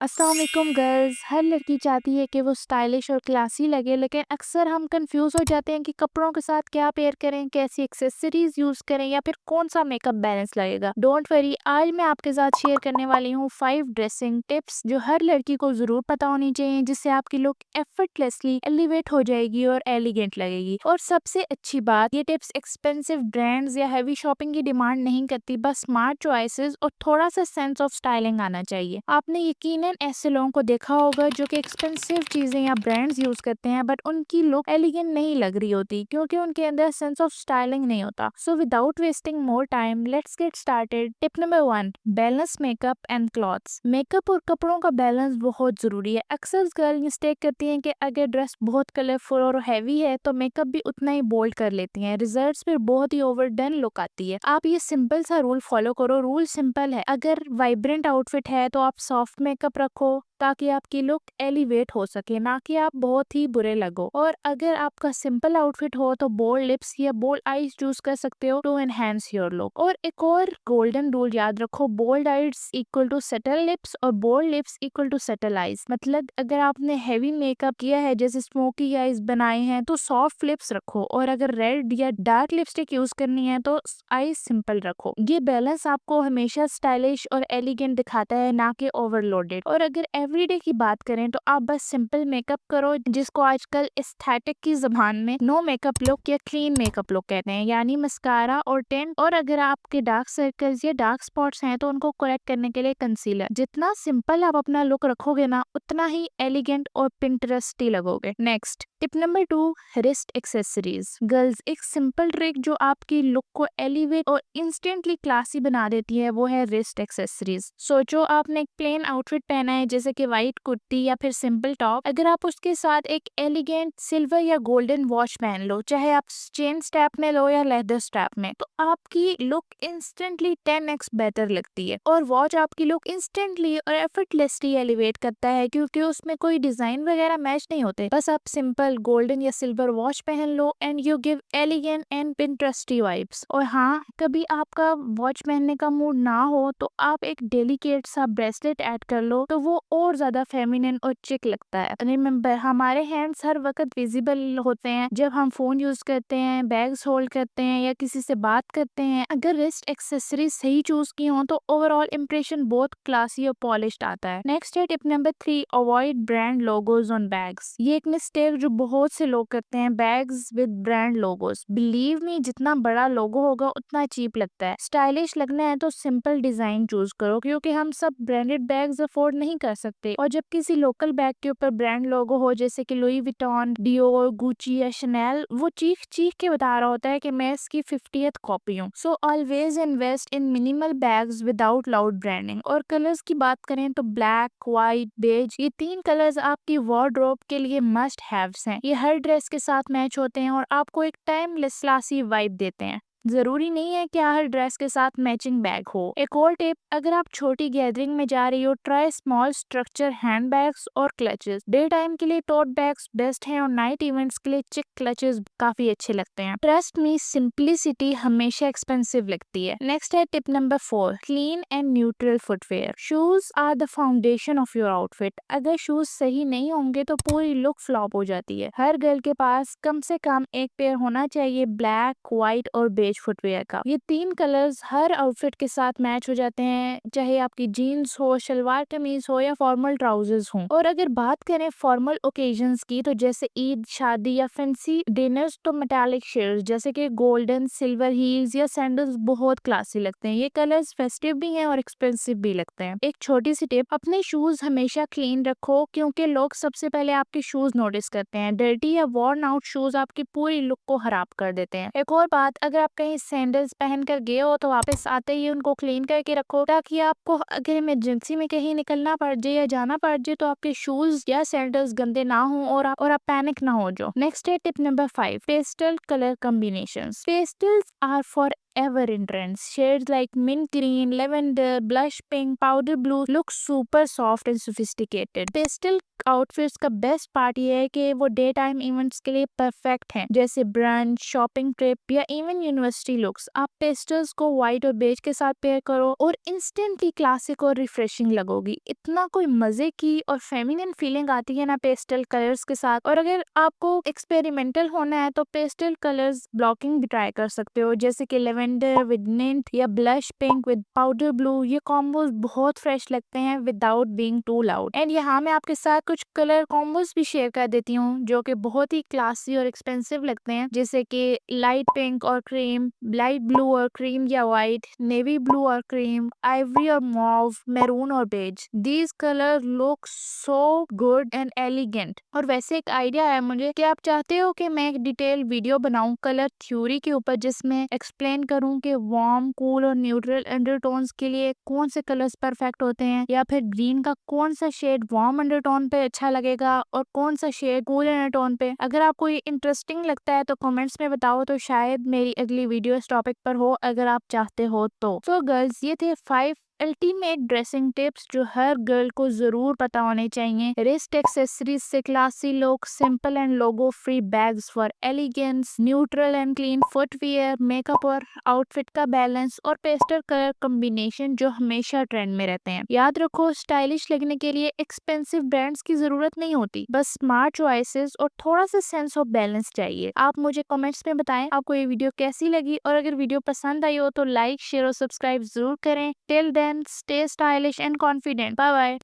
अस्सलाम वालेकुम गर्ल्स। हर लड़की चाहती है कि वो स्टाइलिश और क्लासी लगे, लेकिन अक्सर हम कंफ्यूज हो जाते हैं कि कपड़ों के साथ क्या पेयर करें, कैसी एक्सेसरीज यूज करें या फिर कौन सा मेकअप बैलेंस लगेगा। डोंट वरी, आज मैं आपके साथ शेयर करने वाली हूँ 5 ड्रेसिंग टिप्स जो हर लड़की को जरूर पता होनी चाहिए, जिससे आपकी लुक एफर्टलेसली एलिवेट हो जाएगी और एलिगेंट लगेगी। और सबसे अच्छी बात, ये टिप्स एक्सपेंसिव ब्रांड्स या हैवी शॉपिंग की डिमांड नहीं करती, बस स्मार्ट चॉइसेस और थोड़ा सा सेंस ऑफ स्टाइलिंग आना चाहिए। आपने यकीनन ऐसे लोगों को देखा होगा जो कि एक्सपेंसिव चीजें या ब्रांड्स यूज करते हैं, बट उनकी लुक एलिगेंट नहीं लग रही होती क्योंकि उनके अंदर सेंस ऑफ स्टाइलिंग नहीं होता। So without wasting more time, let's get started. Tip number 1, balance makeup and clothes. Makeup और कपड़ों का बैलेंस बहुत जरूरी है। अक्सर गर्ल मिस्टेक करती हैं कि अगर ड्रेस बहुत कलरफुल और हैवी है तो मेकअप भी उतना ही बोल्ड कर लेती हैं। रिजल्ट्स फिर बहुत ही ओवरडन लुक आती है। आप ये सिंपल सा रूल फॉलो करो। रूल सिंपल है, अगर वाइब्रेंट आउटफिट है तो आप सॉफ्ट मेकअप रखो ताकि आपकी लुक एलिवेट हो सके, ना कि आप बहुत ही बुरे लगो। और अगर आपका सिंपल आउटफिट हो तो बोल्ड लिप्स या बोल्ड आईज चूज कर सकते हो टू एनहेंस योर लुक। और एक और गोल्डन रूल याद रखो, bold eyes equal to subtle lips और bold lips equal to subtle eyes. मतलब अगर आपने हैवी मेकअप किया है, जैसे स्मोकी आईज बनाए हैं, तो सॉफ्ट लिप्स रखो, और अगर रेड या डार्क लिपस्टिक यूज करनी है तो आईज सिंपल रखो। ये बैलेंस आपको हमेशा स्टाइलिश और एलिगेंट दिखाता है, ना कि ओवरलोडेड। और अगर एवरीडे की बात करें तो आप बस सिंपल मेकअप करो, जिसको आजकल एस्थेटिक की जबान में नो मेकअप लुक या क्लीन मेकअप लुक कहते हैं, यानी मस्कारा और टिंट। और अगर आपके डार्क सर्कल्स या डार्क स्पॉट्स हैं तो उनको करेक्ट करने के लिए कंसीलर। जितना सिंपल आप अपना लुक रखोगे ना, उतना ही एलिगेंट और पिंटरेस्टी लगोगे। Next, tip number 2, wrist accessories. Girls, एक सिंपल ट्रिक जो आपकी लुक को एलिवेट और इंस्टेंटली क्लासी बना देती है, वो है रिस्ट एक्सेसरीज। सोचो आपने एक प्लेन आउटफिट पहना है, जैसे कि व्हाइट कुर्ती या फिर सिंपल टॉप। अगर आप उसके साथ एक एलिगेंट सिल्वर या गोल्डन वॉच पहन लो, चाहे आप चेन स्ट्रैप में लो या लेदर स्ट्रैप में, तो आपकी लुक इंस्टेंटली 10x बेटर लगती है। और वॉच आपकी लुक इंस्टेंटली और एफर्टलेसली एलिवेट करता है, क्योंकि उसमें कोई डिजाइन वगैरह मैच नहीं होते। बस आप सिंपल गोल्डन या सिल्वर वॉच पहन लो and you give elegant and Pinteresty vibes. और हाँ, कभी आपका वॉच पहनने का मूड ना हो तो आप एक डेलिकेट सा ब्रेसलेट ऐड कर लो, तो वो और ज्यादा फेमिनिन और चिक लगता है। रिमेम्बर, हमारे हैंड्स हर वक्त विजिबल होते हैं जब हम फोन यूज करते हैं, बैग्स होल्ड करते हैं या किसी से बात करते हैं। अगर रिस्ट एक्सेसरीज सही चूज की हो तो ओवरऑल इम्प्रेशन बहुत क्लासी और पॉलिश्ड आता है। नेक्स्ट है tip number 3, avoid brand logos on bags. ये एक मिस्टेक जो बहुत से लोग करते हैं, bags with brand logos. Believe me, जितना बड़ा लोगो होगा उतना चीप लगता है। स्टाइलिश लगना है तो सिंपल डिजाइन चूज करो, क्योंकि हम सब ब्रांडेड बैग्स अफोर्ड नहीं कर सकते। और जब किसी लोकल बैग के ऊपर ब्रांड लोगो हो, जैसे कि लुई विटॉन, डियोर, गुची या शनेल, वो चीख चीख के बता रहा होता है कि मैं इसकी 50th कॉपी हूँ। So always invest in minimal bags without loud branding. और कलर्स की बात करें तो ब्लैक, व्हाइट, बेज, ये 3 कलर्स आपकी वार्डरोब के लिए मस्ट हैव्स हैं। ये हर ड्रेस के साथ मैच होते हैं और आपको एक टाइमलेस क्लासी वाइब देते हैं। जरूरी नहीं है कि हर ड्रेस के साथ मैचिंग बैग हो। एक और टिप, अगर आप छोटी गैदरिंग में जा रही हो, try small structure hand bags और क्लचेस। डे टाइम के लिए टोट बैग्स बेस्ट हैं और नाइट इवेंट्स के लिए चिक क्लचेस काफी अच्छे लगते हैं। ट्रस्ट मी, सिंप्लिसिटी हमेशा एक्सपेंसिव लगती है। नेक्स्ट है tip number 4, clean and neutral footwear. Shoes are the foundation of your outfit. अगर शूज सही नहीं होंगे तो पूरी लुक फ्लॉप हो जाती है। हर गर्ल के पास कम से कम एक पेयर होना चाहिए ब्लैक, व्हाइट और बेज फुटवेयर का। ये 3 कलर्स हर आउटफिट के साथ मैच हो जाते हैं, चाहे आपकी जीन्स हो, शलवार कमीज हो या फॉर्मल ट्राउजर्स हो। और अगर बात करें फॉर्मल ओकेजन्स की, तो जैसे ईद, शादी या फैंसी डिनर्स, तो मेटालिक शेड्स जैसे कि गोल्डन, सिल्वर हील्स या सैंडल्स बहुत क्लासी लगते हैं। ये कलर्स फेस्टिव भी हैं और एक्सपेंसिव भी लगते हैं। एक छोटी सी टिप, अपने शूज हमेशा क्लीन रखो, क्योंकि लोग सबसे पहले आपके शूज नोटिस करते हैं। डर्टी या वॉर्न आउट शूज आपकी पूरी लुक को खराब कर देते हैं। एक और बात, अगर आप कहीं सैंडल्स पहन कर गए हो तो वापस आते ही उनको क्लीन करके रखो, ताकि आपको अगर इमरजेंसी में कहीं निकलना पड़ जाए या जाना पड़ जाए तो आपके शूज या सैंडल्स गंदे ना हो और आप पैनिक ना हो जाओ। नेक्स्ट है tip number 5, pastel colour combinations. Pastels are for ever in trends. Shades like mint green, lavender, blush pink, powder blue look super soft and sophisticated. Pastel outfits का बेस्ट पार्ट ये है कि वो day time events के लिए perfect हैं, जैसे brunch, shopping trip या इवन यूनिवर्सिटी लुक्स। आप पेस्टल्स को व्हाइट और बेज के साथ पेयर करो और इंस्टेंटली क्लासिक और रिफ्रेशिंग लगोगी। इतना कोई मजे की और फेमिनिन फीलिंग आती है ना पेस्टल कलर्स के साथ। और अगर आपको एक्सपेरिमेंटल होना है तो पेस्टल कलर्स ब्लॉकिंग भी ट्राई कर सकते हो, जैसे कि लेवेंडर विद मिंट या blush pink with powder blue. ये कॉम्बोज बहुत फ्रेश लगते हैं without being too loud. And यहाँ मैं आपके साथ कुछ कलर कॉम्बोज भी शेयर कर देती हूँ जो कि बहुत ही क्लासी और एक्सपेंसिव लगते हैं, जैसे कि लाइट पिंक और क्रीम, लाइट ब्लू और क्रीम या व्हाइट, नेवी ब्लू और क्रीम, आइवरी और मॉव, मैरून और beige. These colour look so good and elegant. और वैसे एक आइडिया है मुझे कि आप चाहते हो कि मैं एक डिटेल वीडियो बनाऊं कलर थ्योरी के ऊपर, जिसमें एक्सप्लेन करूं कि वार्म, कूल और न्यूट्रल अंडरटोन्स के लिए कौन से कलर्स परफेक्ट होते हैं, या फिर ग्रीन का कौन सा शेड वार्म अंडरटोन पे अच्छा लगेगा और कौन सा शेड कूल अंडरटोन पे। अगर आपको ये इंटरेस्टिंग लगता है तो कमेंट्स में बताओ, तो शायद मेरी अगली वीडियो इस टॉपिक पर हो, अगर आप चाहते हो तो। सो गर्ल्स, ये थे 5 अल्टीमेट ड्रेसिंग टिप्स जो हर गर्ल को जरूर पता होने चाहिए। रिस्ट एक्सेसरीज से classy look, simple and logo free bags for elegance, neutral and clean footwear, makeup और आउटफिट का बैलेंस, और पेस्टल कलर कॉम्बिनेशन जो हमेशा ट्रेंड में रहते हैं। याद रखो, स्टाइलिश लगने के लिए एक्सपेंसिव ब्रांड्स की जरूरत नहीं होती, बस स्मार्ट चॉइसेस और थोड़ा सा सेंस ऑफ बैलेंस चाहिए। आप मुझे कमेंट्स में बताएं आपको ये वीडियो कैसी लगी, और अगर वीडियो पसंद आई हो तो लाइक, शेयर और सब्सक्राइब जरूर करें। Till then, stay stylish and confident. Bye bye.